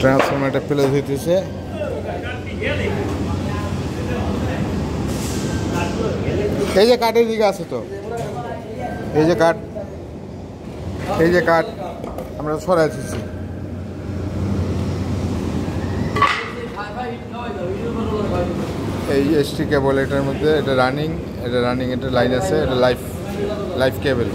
ট্রান্সফরমারটা ফেলে দিতেছে। এই যে কাঠের দিকে আছে তো, এই যে কাঠ, এই যে কাঠ আমরা সরাই দিচ্ছি। এই এসটি কেবল এটার মধ্যে, এটা রানিং, এটা লাইন আছে, এটা লাইফ কেবল।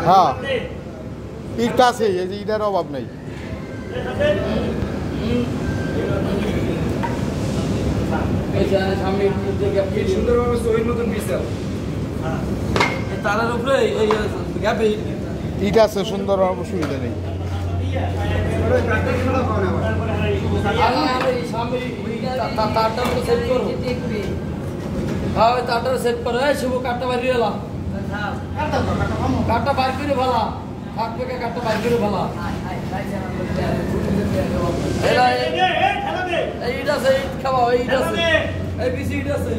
হ্যাঁ ইটটা আছে, এই যে ইটার অভাব নেই। ইট আছে সুন্দর, অসুবিধা নেই। তারটা সেট করে শুভ কাঠটা বাইরে এলাম, কাঠটা বাইর করে ভালা থাকবে, কাঠটা বাইর করে ভালা। ইট আছে, ইট খাওয়া, ইট আছে, এই পিসি ইট আছে।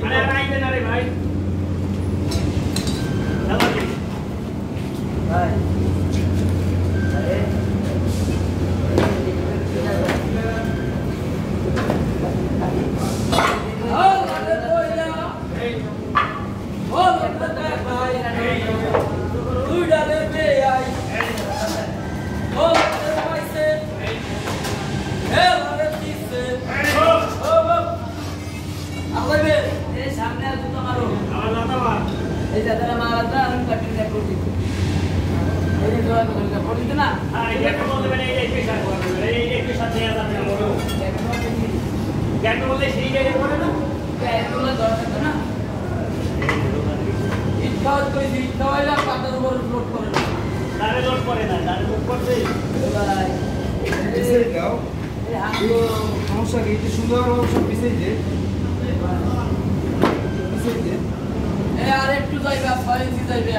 সমস্যা কি সুন্দর সব পিছিয়ে যে আর একটু যাইবে, 6 ইঞ্চি যাইবে,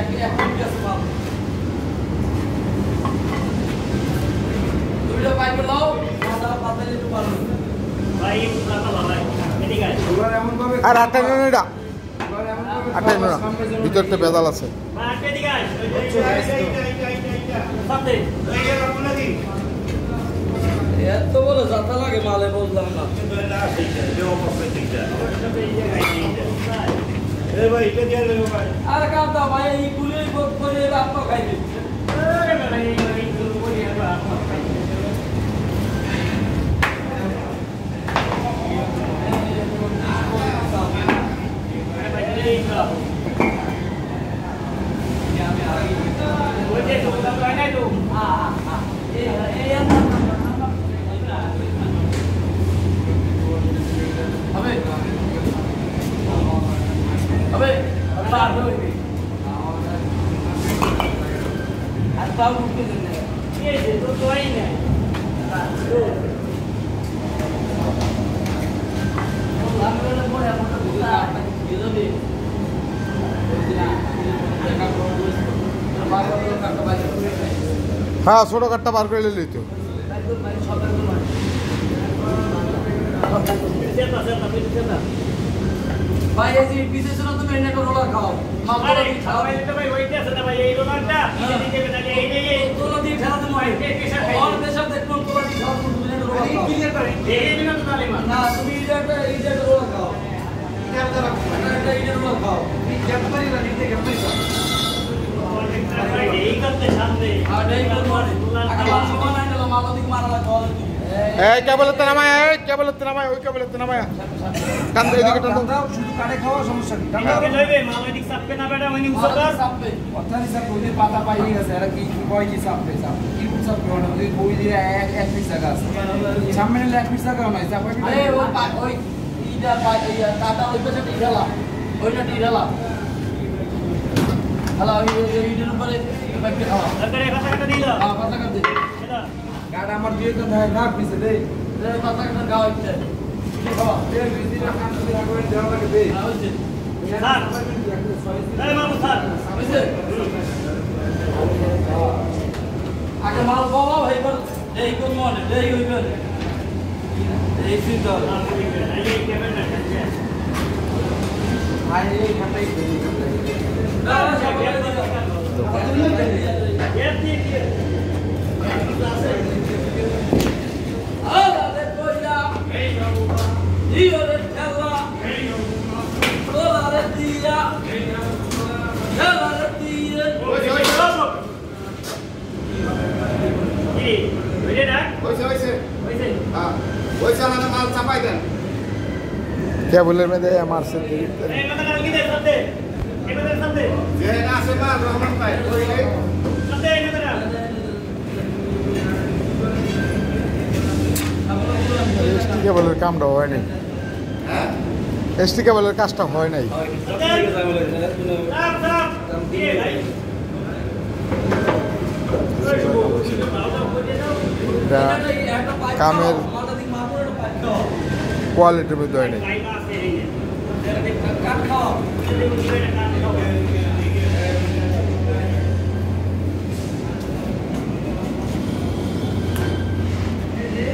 দুইটা পাইপ লাও, পাতা একটু পারো আর আটটা না, আটটাই না, ভিতরতে বেদাল আছে। এত বড় যাতা লাগে মালে, বললাম না। আর কাঁদা ভাই, এই গুলি করে আপনা খাইবে। হ্যাঁ ছোট কাঠটা বার করে নিলি তো। ভাই এই যে বিশেষ করে তুমি এনে রোলার খাও, মামলা দি খাও। ভাই এটা ভাই ওইটা আছে না ভাই, এই রোলারটা নিচে দিকে না, এই তোলা দিয়ে খেলা তুমি ভাই পেশা খাই। আর পেশা দেখুন তোলা দিয়ে খাও, তুমি এনে রোলার খাও। ক্লিয়ার করে এই দিন তো তালিমা না, তুমি এইটা রোলার খাও, এটা রোলার খাও। এই জেপমারি না, নিতে জেপমারি খাও। এই করতে সামনে আর এই কর মানে আগে সমান আইলো মামলা দি মারা লাগা। এই কেবলতে নামায়, এই কেবলতে নামায়, ওই কেবলতে নামায় কান দিয়ে দিকে টান দাও। শুধু কাটে খাওয়া সমস্যা কি? কাটে লইবে মামলা দি সাপকে না বেটা, ওনি উসকার সাপবে অর্থাৎ স্যার ওই পাতা পাই গেছে, এরা কি কয় কি সাপবে সাপ কি সাপবে না, ওই বই দিয়ে এক পিস জায়গা আছে, সামনে এক পিস জায়গা নাই সাপ। আরে ওই ইটা পাই ইয়া টাটা ওই পাশে ঢালা, ওইটা ঢালা হ্যালো, ইটের উপরে ব্যাগটা খাওয়া আরে পাতা কাটা দিল। হ্যাঁ পাতা কাটা দিল, এটা গাড় আমার দিয়ে তো না পিছে দে, পাতা কাটা খাওয়া ইচ্ছে খাওয়া এর বিজি না কান দিয়ে আগে দেওয়া লাগে দে। স্যার, এই মামু স্যার, বুঝছেন এই কোন মনে এই হইবে এই চিন্তা ভাই এই খাতাই কেবলের মধ্যে মারছে এসটি কেবলের কামটা হয় নাই এসটি কেবলের কাজটা হয় নাই কামের কোয়ালিটির মধ্যে হয় নাই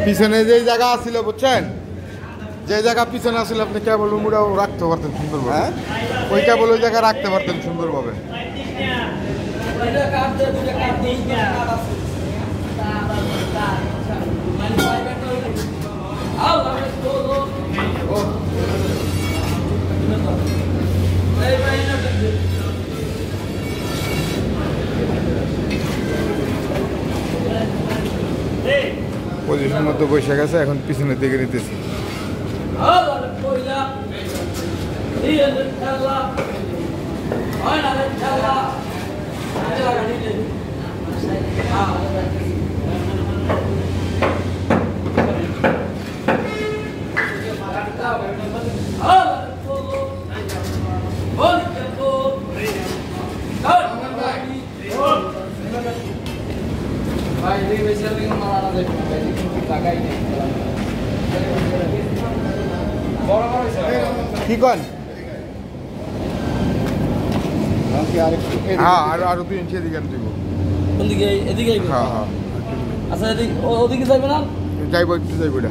পিছনে যে জায়গা আছিল বুঝছেন যে জায়গা পিছনে আসলে আপনি কেবল মুড়াও রাখতে পারতেন সুন্দরভাবে ওই কেবল ওই জায়গায় রাখতে পারতেন সুন্দরভাবে পজিশন মতো বসে গেছে এখন পিছনের দিকে নিতেছি ভাই এই বেচার লিগে মারা যায় ভাই কিন্তু টাকাই নেই বড় বড় কি কন হ্যাঁ আরো 2 ইঞ্চি এদিকে দিব কোন দিকে এদিকে আইবে হ্যাঁ হ্যাঁ আচ্ছা এদিকে ওদিকে যাইবে না যাইব একটু যাইব এটা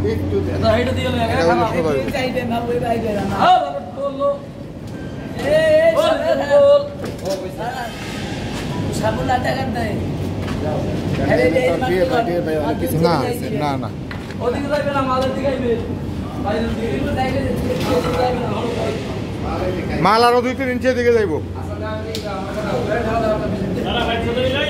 এটা হেডে দিয়ে লই এটা হলো সোজা হইবে। চাইবে না ওই বাইবে না হ্যাঁ বললো এই বল সাবুন টাকা দেয় না না না ওদিকে যাইবে না মালের দিকে আইবে বাইরের দিকে যাইবে না মাল আরো 2-3 ইঞ্চি এদিকে যাইব সারা ভাই চলে যাই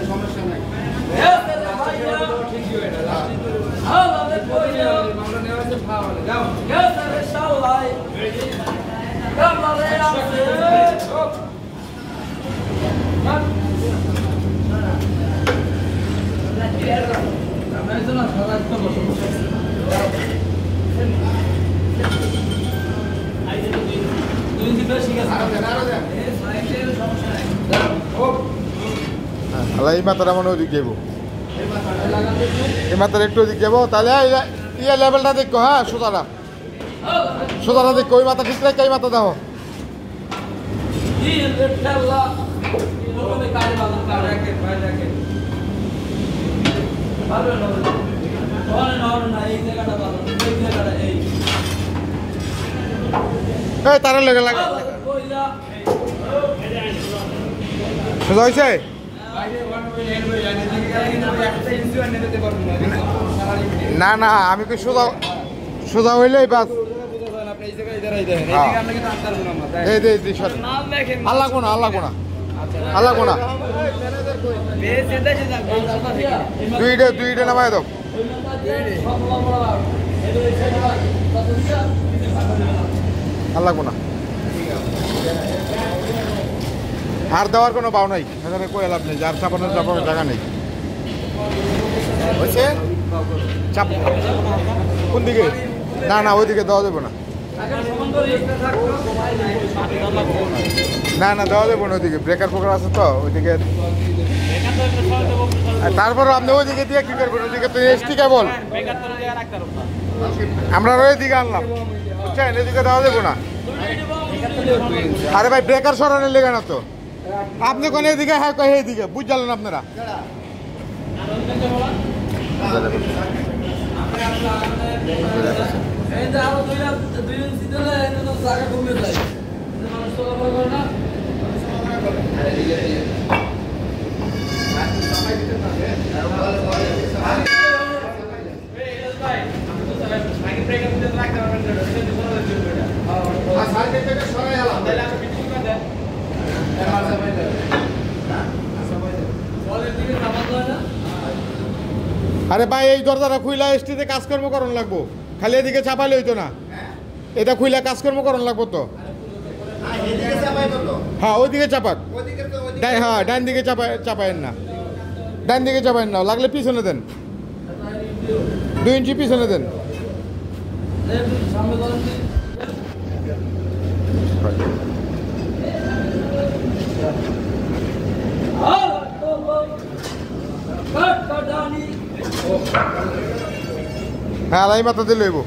সমস্যা নাই এই মাথাটা মনে ওদিক যাবো এই মাথাটা একটু ওদিক যাবো তাহলে ইয়ে লেভেলটা দেখো হ্যাঁ সুতাটা দেখো ওই মাথা ঠিক রেখে এই মাথা দেখো এই তারা লেগে লাগে সোজা হয়েছে না না আমি কি সোজা হইলেই বাস আল্লাহ কোনা আল্লাহ কোনা দুইটা নামাই দাও আল্লাহ কোনা আর দেওয়ার কোনো বাউ নাই এখানে কই লাভ নেই যার চাপানোর জায়গা নেই হয়েছে চাপ কোন দিকে না ওইদিকে দেওয়া যাবে না না না দেওয়া যাবো না ওইদিকে ব্রেকার ফোকার আছে তো ওইদিকে তারপর আপনি ওইদিকে দিয়ে কি করবেন ওইদিকে তো এসটি কেবল আমরা ওইদিকে আনলাম বুঝছেন এদিকে দেওয়া যাবো না আরে ভাই ব্রেকার সরানোর লেগে না তো আপনি কোন এদিকে হ্যাঁ কই এইদিকে বুঝলেন আপনারা আরে ভাই এই দরজাটা খুইলা এসটিতে কাজকর্ম করণ লাগবো খালি এদিকে চাপাইলে হইতো না এটা খুইলা কাজকর্ম করণ লাগবো তো হ্যাঁ ওইদিকে চাপাক হ্যাঁ ডান দিকে চাপায়েন না ডান দিকে চাপায়েন না লাগলে পিছনে দেন 2 ইঞ্চি পিছনে দেন হ্যাঁ আলাই মাথা দিয়ে লইব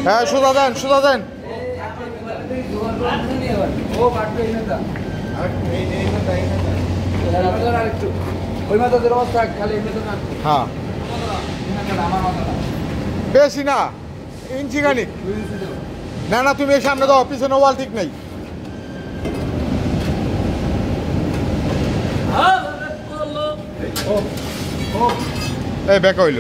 হ্যাঁ সুদা দেন হ্যাঁ বেশি না ইঞ্চি খানিক না না তুমি সামনে দাও পিছনে ওয়াল ঠিক নাই এই ব্যাক হইল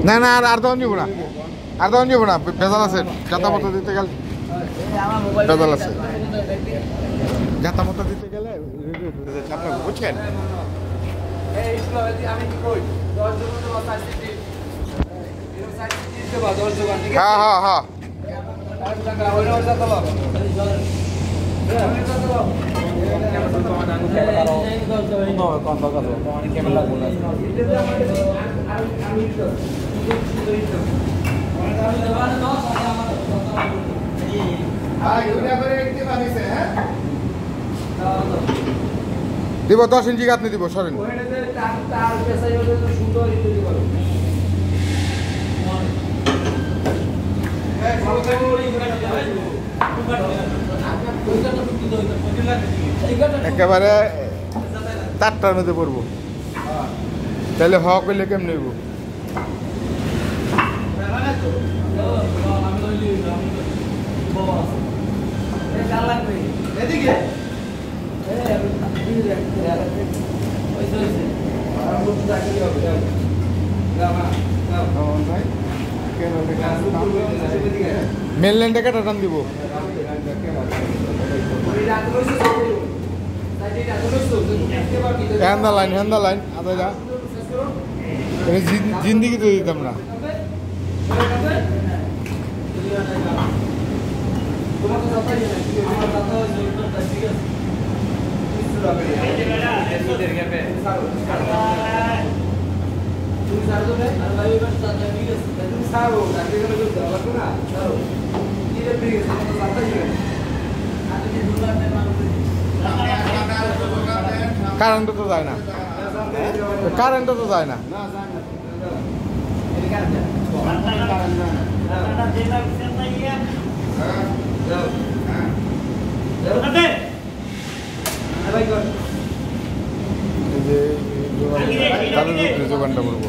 না না আর তখন যাবো না ভেজাল আছে যাতা মতো দিতে গেলে ভেজাল আছে যাতা মতো দিতে গেলে বুঝছেন হ্যাঁ হ্যাঁ হ্যাঁ দিব 10 ইঞ্চি গাঁথনি দিব সরেন একেবারে 4টার মধ্যে পড়বো তাহলে হওয়া করলে কেমন নেব মেন লাইনটা কেটে টান দিব হ্যান্ডা লাইন আদায় যা জিন্দিগি তো দিতাম না কারেন্ট তো যায় না যোগানটা করবো